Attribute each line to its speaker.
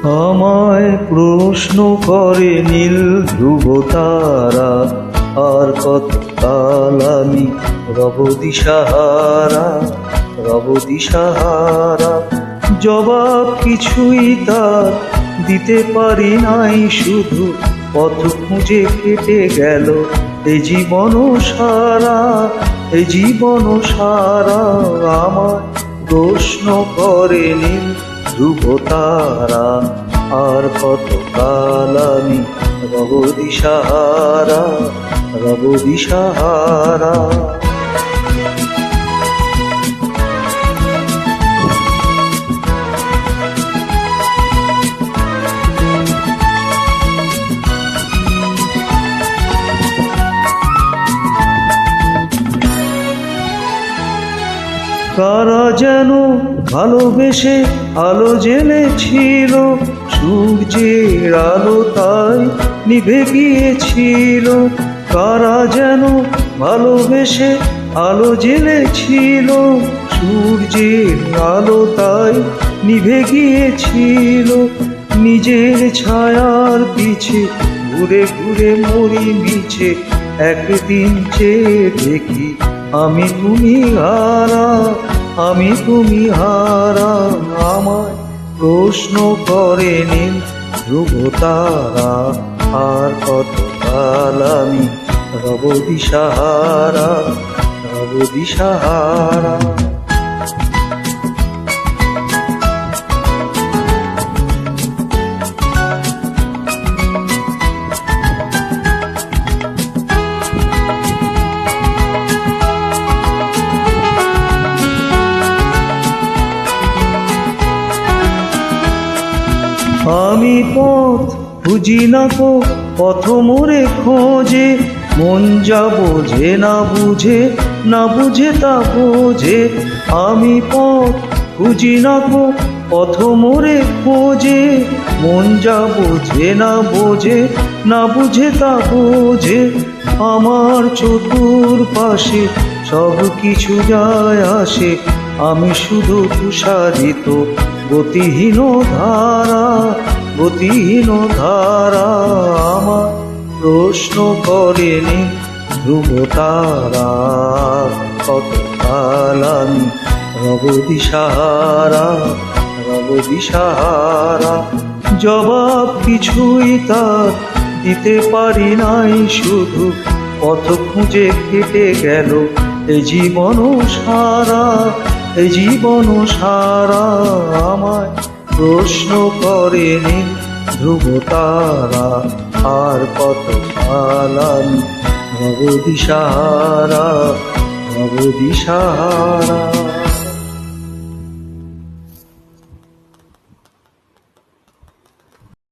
Speaker 1: আমায় প্রশ্ন করে নীল ধ্রুব তারা, আর কত কাল আমি রব দিশাহারা, রব দিশাহারা। জবাব কিছুই তার দিতে পারি নাই, শুধু পথ খুঁজে কেটে গেল এ জীবন সারা, এ জীবন সারা। আমায় প্রশ্ন করে নীল ধ্রুব তারা, আর কত কাল আমি রব দিশাহারা, রব দিশাহারা। কারা যেন ভালোবেসে আলো জ্বেলেছিল, সূর্যের আলো তাই নিভে গিয়েছিল। কারা যেন ভালোবেসে আলো জ্বেলেছিল, সূর্যের আলো তাই নিভে গিয়েছিল। নিজের ছায়ার পিছে ঘুরে ঘুরে মরি মিছে, একদিন চেয়ে দেখি আমি তুমি হারা, আমি তুমি হারা। আমায় প্রশ্ন করে নীল ধ্রুব তারা, আর কত কাল আমি রব দিশাহারা, রব দিশাহারা। আমি পথ খুঁজি না কো পথ মোরে খোঁজে, মন যা বোঝে না বুঝে, না বুঝে তা বোঝে। আমি পথ খুঁজি না কো পথ মোরে খোঁজে, মন যা বোঝে না বোঝে, না বুঝে তা বোঝে। আমার চতুর্পাশে সব কিছু যায় আসে, আমি শুধু তুষারিত গতিহীন ধারা, গতিহীন ধারা। আমার প্রশ্ন করে নীল ধ্রুব তারা, কত কাল আমি রব দিশাহারা, রব দিশাহারা। জবাব কিছুই তার দিতে পারি নাই, শুধু পথ খুঁজে কেটে গেল এ জীবন সারা, এ জীবন সারা। আমায় প্রশ্ন করে নীল ধ্রুব তারা, আর কত কাল আমি রব দিশাহারা, রব দিশাহারা।